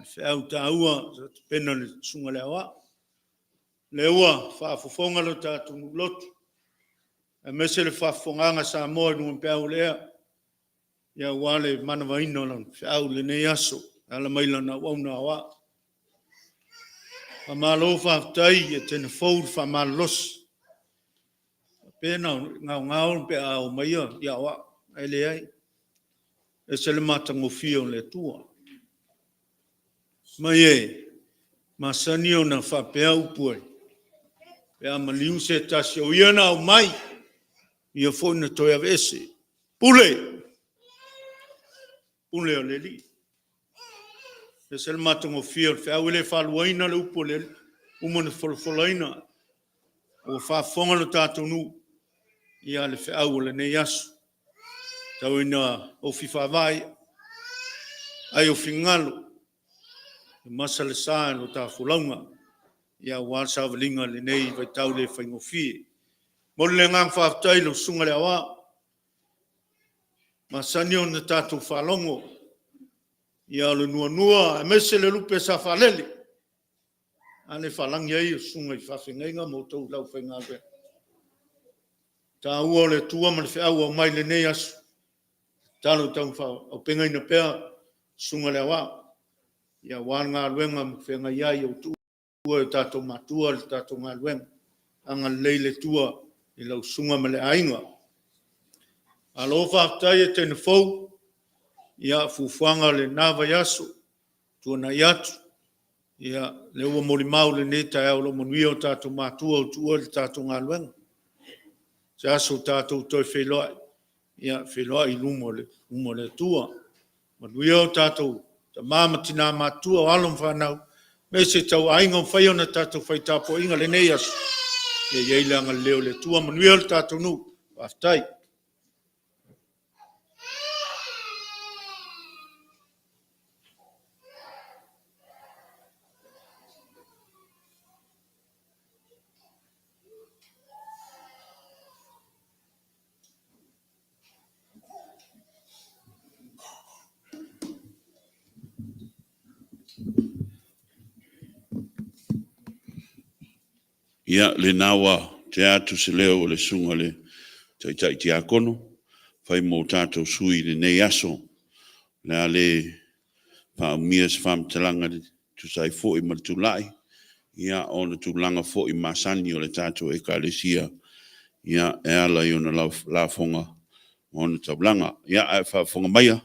Fe au taua, pena le sunga le awa. Le ua, whaafofonga lo tātu lotu. E mese le whaafonganga sa moa nung pēu lea. Ia wale mana waino lan whiau le nei aso. Ala maila na wauna awa. Whamalo whaftai Etena Fou whamalos. Pēna ngau pe au maia. Ia wa, ele ai. E se le matangofio le tua. Mai e, masani o na whapea upuai. Pea maliu se tasi o iana au mai. Ia fo na toia vese. Pule! Pule o le li. E se le matangofio, whiau ele whaluaina le upo le umana whalawhalaina. O whafonga le tātou nu. Ia le whiau o le nei asu. Tau ina o whiwhawai. Ai o whingalo. Masa le saa lo tā whulaunga. Ia wā sāwalinga le nei vai tau le whaingofie. Mole le ngang whaftai lo sunga le awa. Masani o na tātou whalongo. Ia le nua, mese le lupe sa whalele. Ane whalangi ai o sunga I whawhingainga mo tau lau whaingawe. Tā ua le tua man whiau au mai le nei asu. Tālo tau whau, au pengaina pēa, sunga le awa. Ia wā ngā luenga mo whenga iai au tua e tātou matua le tātou ngā luenga. Anga leile tua I lau sunga ma le ainga. Alo whaftai Etena Fou. Ia fufuanga le nava yaso. Tuana yatu. Ia le ua molimau le neta au lo monuia o tātou matua o tua le tātou ngā luenga. Se aso tātou toi wheloai. Ia wheloai lumo le tua. Manuia o tātou ta māmatina matua o alom whanau. Me se tau ainga o whaio na tātou whaitapo inga le nei aso. Ia ieileanga leo le tua. Manuia o tātou nu. Waftai. Ia le nawa te atu se leo le sunga le tai tia kono, whai mō tātou sui le nei aso, le ale pa umia se wham talanga tu sai fo I matulai, ia ona tūlanga fo I masani o le tātou e kālesia, ia e ala I ona la fonga, ona tablanga, ia e wha fonga maia,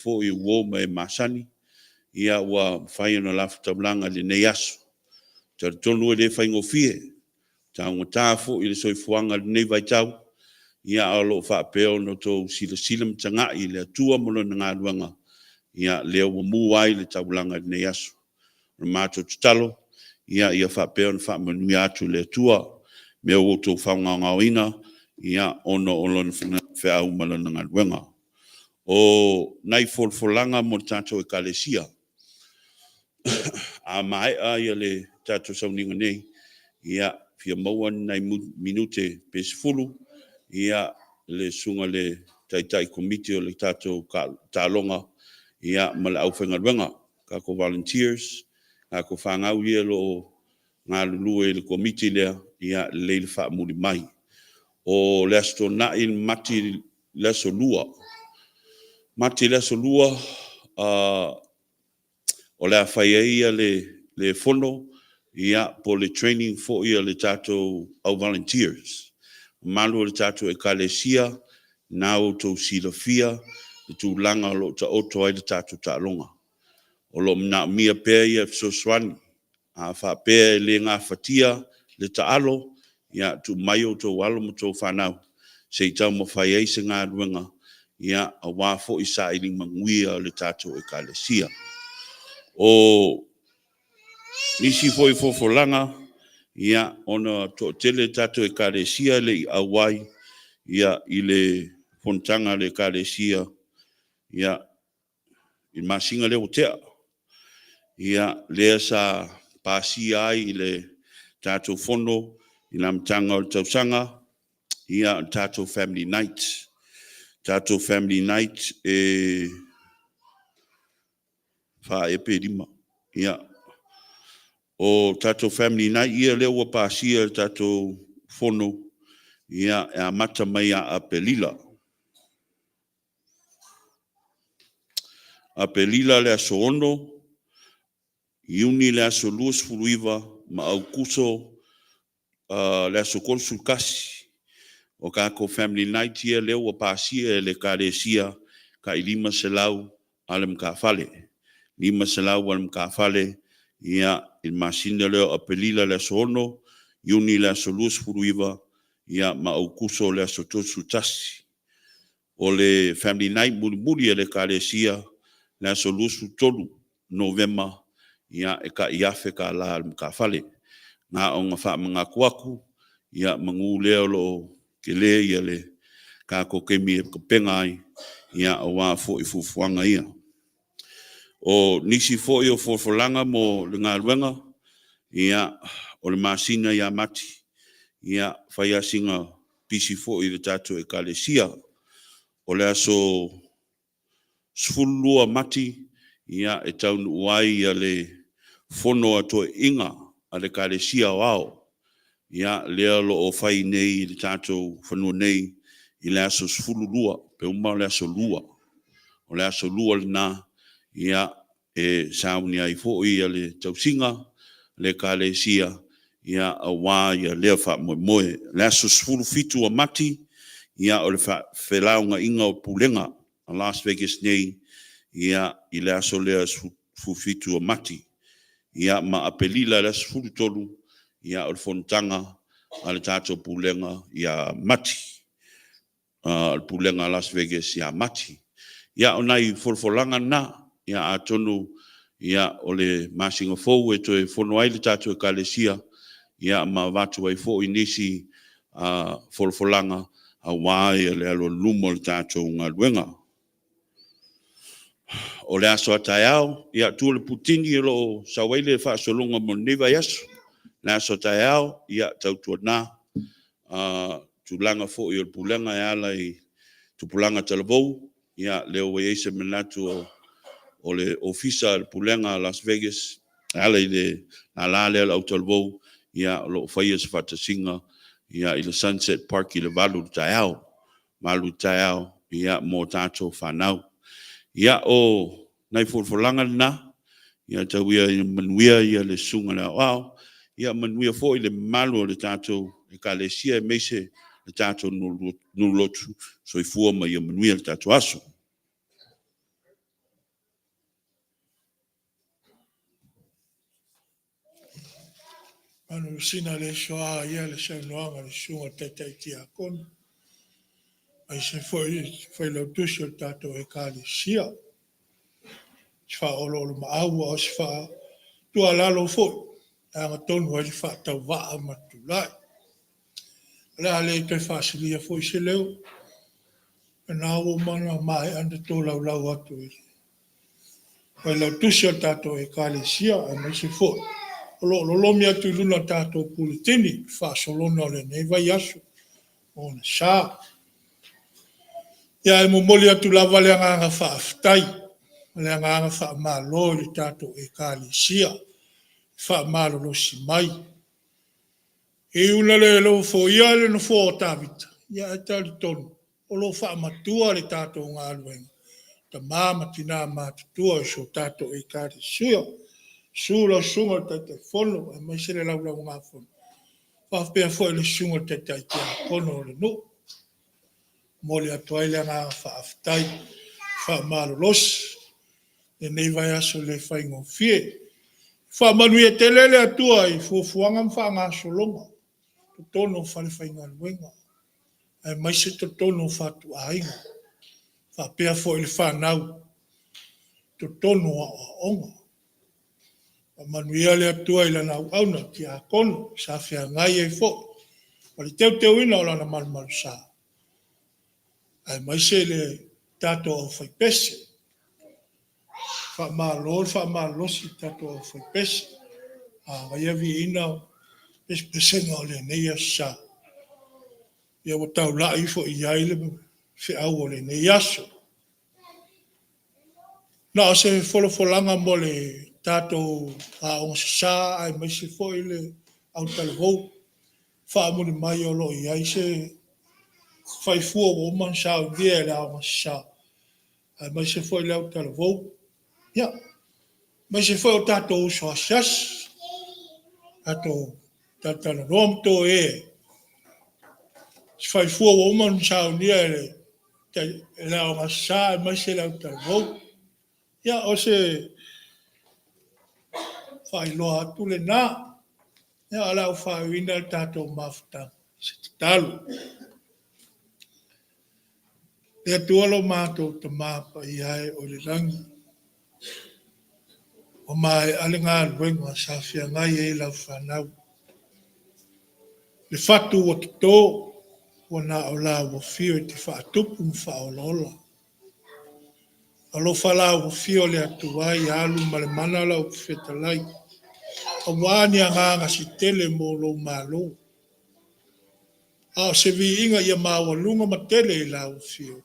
fo I wo mai masani ia wa fai na la tablanga le nei aso te tonu le fai ngofie ta ngota fo I le soifuanga le nei vai tau ia alo fa peo no to sila mtanga I le tua mo na ngaluanga ia le mu ai le tablanga le nei aso mato talo ia fa peo na fa manu atu le tua me o to fa ngawina ia ono fe au malo na ngaluanga o nai folanga mo tato e kalesia a mai a ia le tato sauninga nei ia fia mauan nai minute pesfulu ia le sunga le tai komiti o le tato talonga ia mala au whengaruenga ka ko volunteers ka ko whangau ia lo ngā lulu e le komiti lea ia le wha muri mai o le asto na in mati le so lua mati le so lua o le awhaia ia le fono ia po le training fo ia le tato au volunteers malu le tato e kalesia na o to silafia le tu langa lo ta oto ai le tato ta longa o lo mna mia pe ia so swani a fa pe le nga fatia le taalo ia tu mayo to walo mo to fanau se tau mo fai ai se ngā ruenga ia a wafo isa I manguia le tato e kalesia o nisi foi fofolanga ia ona to tele tato e kalesia le awai ia I le fontanga le kalesia ia I masinga le otea ia le sa pasi ai I le tato fono I lamtanga o tausanga ia tato family night e fa e pedima ia o tato family night ia le ua pasia tato fono ia e mata mai a pelila le aso ono iuni le aso luas furuiva ma au kuso le aso konsul kasi o kako family night ia le ua pasia le kalesia ka I 5 selau ale mkafale 5 selau ale mkafale ia I masina leo a pelila le aso ono iuni le aso luas furuiva ia ma au kuso le aso tosu tasi o le family night muri le kalesia le aso luas tolu November ia e ka iafe ka la mkafale nga onga fa mga kuaku ia mangu leo lo kele ia le kako kemi e pengai ia awa fo I fufuanga ia o nisi fo I o fofolanga mo le ngā ruenga ia o le masina ia mati ia whaia singa pisi fo I le tato e kalesia o le aso sfulua mati ia e taunu uai ia le fono ato inga a le kalesia wao ia lea lo o whai nei le tato whanua nei I le aso sfululua pe umau le aso lua o le aso lua le na ia e sauni ai fo ia le tausinga le kalesia ia a wā ia lea wha moe le aso sfulu fitu a mati ia o le whelaunga inga o pulenga a Las Vegas nei ia I le aso lea sfulu fitu a mati ia ma apelila le aso sfulu tolu ia o le fontanga a le tato pulenga ia mati le pulenga Las Vegas ia mati ia o nai folfolanga na ia atonu ia o le masinga fou e toe fono ai le tato e kalesia ia ma watu ai fo inisi folfolanga a wai le alo lumo le tato ngā luenga o le aso ataiao ia tu le putini lo sawaile fa solonga mo neva yaso le aso ataiao ia tautuana tulanga fo I pulanga ia lai tu pulanga talavou ia leo e se menatu o le ofisa le pulanga Las Vegas ala le ala le au talavou ia lo faia se fatasinga ia I le Sunset Park I le malu taiao ia mo tato whanau ia o nai fulfulanga na ia tawia I manuia ia le sunga na wao ia manuia fo I le malu le tato e kalesia meise le tato nulotu so I fua ma ia manuia le tato aso Anu sina le soa ia le sa noanga le sunga tete ki a kon. Ai se foi lo tusi o tato e kali sia. Se fa olo ma aua o se fa tua lalo foi. Anga tonu ai fa tau waa matulai. Lea le te fasilia foi se leo. Na o mana mai anda tō lau atu i. Foi lo tusi o tato e kali sia a mai se foi. Lo mi atu luna tato pulitini, fa solona le nei vai asu, o na sa. Ia e momoli atu lava le anga fa aftai, le anga fa malo le tato e kali sia, fa malo lo si mai. E una le lo fo ia le no fo o tavita, ia e tali tonu, o lo fa matua le tato ngā luenga. Ta mama tina matutua e so tato e kali sia. Sula sunga te fono, e mai sere lau ngā fono. Whawhapea fo le sunga te kia kono le no. Mole atoai le ngā whaaftai, whaamalo los, e nei vai aso le whaingo fie. Whaamanu e te lele atua i fuafuanga mwha ngā solonga. Totono whale whainga luenga. E mai se totono whatu ainga. Whapea fo le whanau. Totono a onga. Manuia le atua i lana auna ki a kono, sa fia ngai e fo. Wale teu ina o lana malu sa. Ai mai se le tato o fai pese. Fa malo si tato o fai pese. Vai avi ina pese ngā le neia sa. Ia o tau la i fo i aile fe au o le neia so. Na o se folanga mo le tato a o sa ai mai se fo ile au talvo fa mo mai o lo i ai se fai fua o man sa o dia la o sa ai mai se fo ile au talvo ya mai se fo o tato o so sas tato no rom to e fai fua o man sa o dia la o sa mai se la o talvo ya o se fai loa atu le na. Ia ala o whawina tātou mawhata. Se te talu. Lea tualo mātou ta māpa i ai o le rangi. O mai ale ngā ruenga sa whia ngai e lau whanau. Le whatu o te tō. O nā o la o whio i te whaatupu mwhaolola. Alo whala o whio le atuai alu ma le mana la o whiwetalai. A wāni a nganga si tele mō lo mālo. A se vi inga ia māua lunga ma tele i lau whio.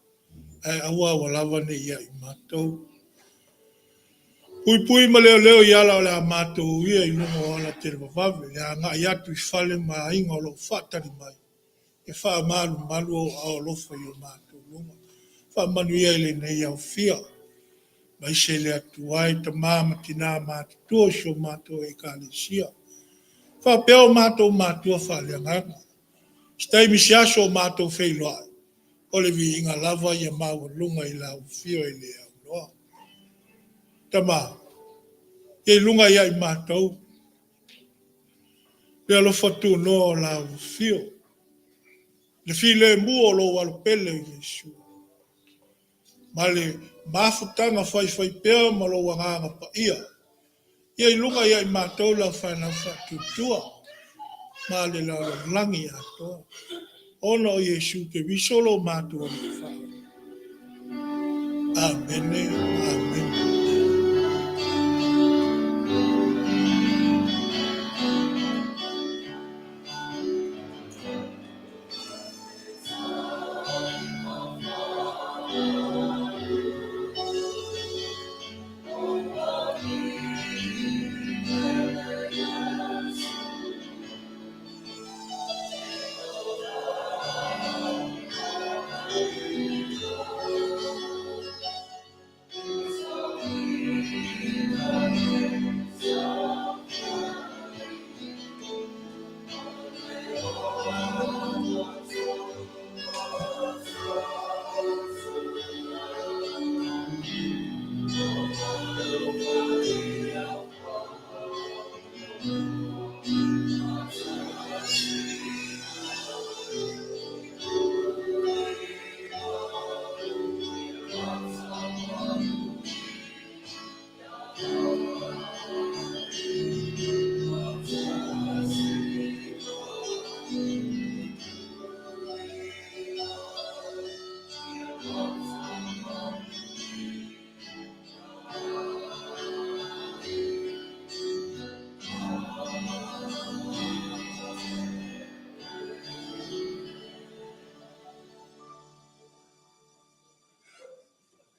Ai aua wa lava ne ia i mātou. Pui ma leo i ala o le a mātou ia i lunga o ana tere wawave. Le a ngā i atu i whale ma inga o lo whatari mai. E wha malu o ao lofa i o mātou lunga. Wha manu ia i le nei au whia. Mai se le atu ai ta māma tina mātou tua si o mātou e kālesia. Wha peo mātou wha le nganga. Stai misi aso mātou whei loa. Ole vi inga lava ia maua lunga i lau whio i le au loa. Tama, e lunga ia i mātou. Pea lo fatu no lau whio. Le file mua o lo walopele i Yesu. Male mafutanga whai pea ma lo wanganga pa ia. Ia i lunga ia i mātou lau whanau whatutua. Male lau langi atoa. Ona o Yesu te visolo mātua ni whao. Amen. Amen.